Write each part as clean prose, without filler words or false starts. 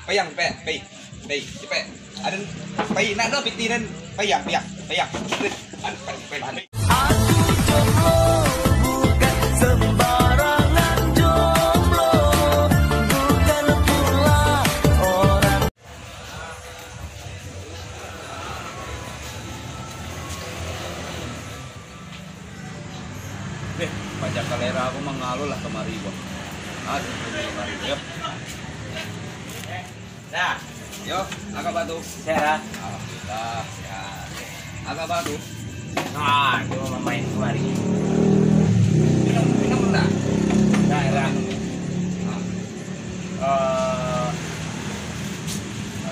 payang pe cepet ada pe nak do piti dan payang Aku jomblo, bukan sembarangan jomblo, bukan pula orang. Pajak kalera aku mengalu lah kemari gua. Aduh, kemari yuk. Dah, yuk, agak batu. Sehat. Alhamdulillah, sehat. Agak batu. Nah, itu main kemari. Minum enggak? Daerah.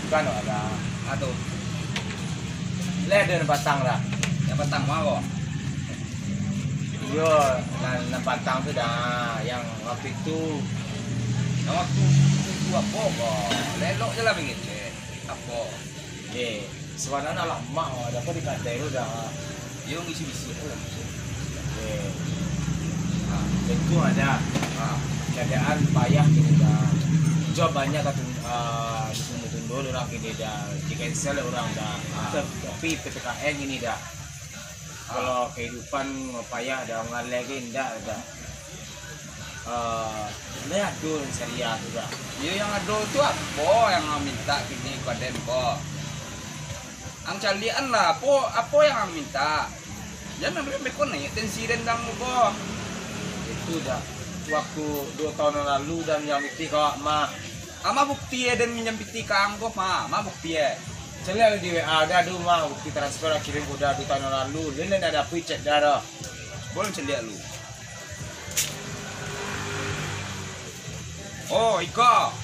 Kan ada. Aduh, Lihat dan batang lah. yang petang mau kok. Yo, dan batang tu dah yang waktu itu. Yang waktu itu apa kok? Lelok je lah bingit je. Apa? Sebenarnya lama ada apa di kantor itu dah. Yo ngisi-ngisi lah. Itu ada keadaan payah gitu dah. Job banyak kan tunggu orang ini dah. Di cancel orang dah. Tapi PPKN ini dah. Kalau kehidupan payah ada orang lagi enggak ada. Lihat dulu serius juga. Yo yang ada tu apa yang minta kini kaden kok. Ang calian lah, apa yang ang minta? Jangan mereka naik tensi rendang kok. Itu dah waktu 2 tahun yang lalu dan yang itu kau Ama bukti dan minjam piti kang kok ma bukti Saya di WA ada dulu mah bukti transfer kirim udah 2 tahun yang lalu. Ini ada cek darah. Boleh celia lu. Oh, iko.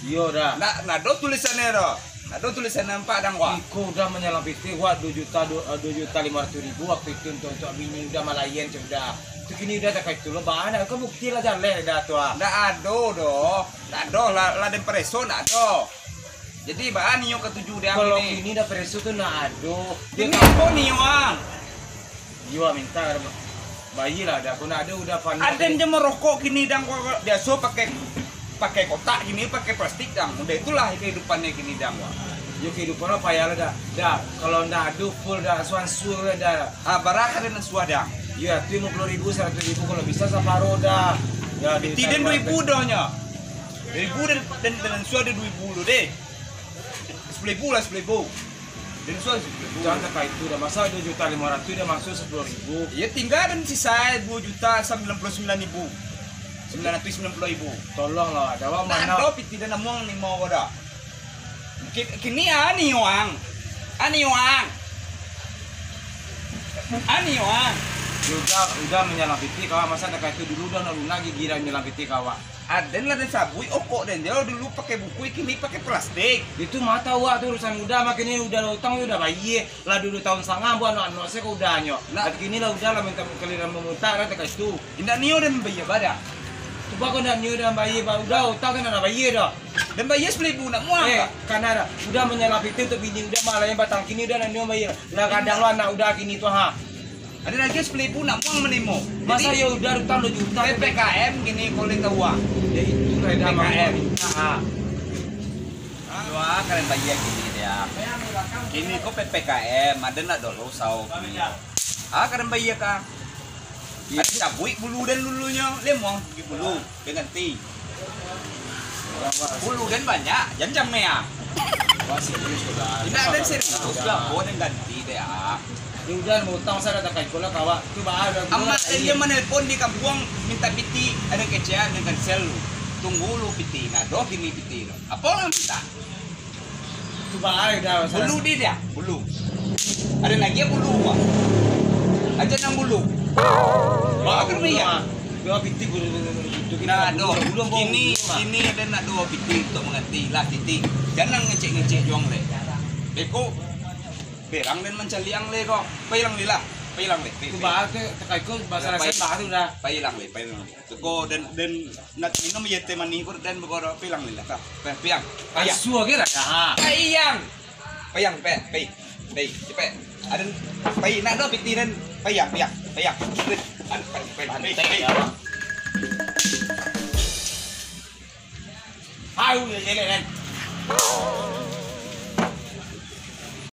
Iya dah. Nak do tulisannya do. Nak do tulisannya empat dang wa. Iko udah menyelapiti gua 2.500.000 waktu itu untuk bini udah malayan sudah. Itu kini udah tak kayak itu lo bahan aku bukti lah jalan dah tu ah. Nak ado do. Nak do lah den preso nak do. Jadi bahan niyo ketujuh dia Kalau ini. kini dah preso tu nak ado. Ini apa nih wang? Iya minta bayi lah dah. Aku nak ada udah panas. Ada yang merokok gini dang biasa pakai kotak gini pakai plastik dang. Udah itulah kehidupannya gini dang wang. Yo kehidupan apa ya dah. Dah kalau ndak ado full dah suan-suan dah. Barang ada yang suadang. Iya, 50.000, 100.000 kalau bisa separuh dah. Ya, Tidak 2.000 doanya. 2.000 dan sudah 2.000 deh. 10.000 lah 10.000. Dan sudah 10.000. Jangan kayak itu dah. Masa 2.500.000 dah masuk 10.000. Ya tinggal dan sisa 2.099.000. 990.000. Tolonglah, ada apa Nah, mana? do piti dan namuang ni mau dah. Kini ani wang. Udah menyelapiti kawan masa kayak itu dulu dah lalu lagi gira menyelapiti kawan. Ada lah dan sabui okok dan dia dulu pakai buku kini pakai plastik. Itu mata wah tuh urusan udah makin ini udah utang udah bayi lah dulu tahun setengah buat anak saya kau udah nyok. Nah kini lah udah lah minta kalian memutar kata kayak itu. Indah nio dan bayi pada. Coba kau dah nyu dan bayi udah utang kan anak bayi dah. Dan bayi 10.000 nak muang. Karena udah menyelapiti untuk bini udah malah yang batang kini udah nanti bayi. Lah kadang lo anak udah kini tuh ha. Ada lagi 10.000 nak muang menimo. Masa ya udah utang 2 juta PPKM gini boleh tahu ya itu reda PPKM. Wah Kalian bayi gini dia. Kini kok PPKM ada nak dulu sau. Kalian bayi kah? Ada cabui bulu dan lulunya lemong bulu dengan ti. Bulu dan banyak jam ya. Wah serius sudah. Tidak ada serius lah, boleh ganti deh. Ya udah mau utang saya datang kayak bola kawa. Itu ada. Amat dia menelpon di kampung minta piti ada kecean dengan sel. Tunggu lu piti, nah do gini piti. Apa orang minta? Itu ada. Bulu dia, bulu. Ada lagi bulu wah. Aja nang bulu. Wah kerja. Dua piti bulu Nah, do kini ada nak dua piti untuk mengerti lah piti. Jangan ngecek juang le. Beko berang dan mencaliang le kok. Pailang le lah. Pailang le. Itu kayak itu bahasa rasa bahasa udah. Pailang le. Teko dan nak minum ya teh mani dan begoro pailang le lah. Payang. Asu kira ya. Payang. Payang pe. Cepet. Ada pay nak do piti dan payang. Ayo, jalan.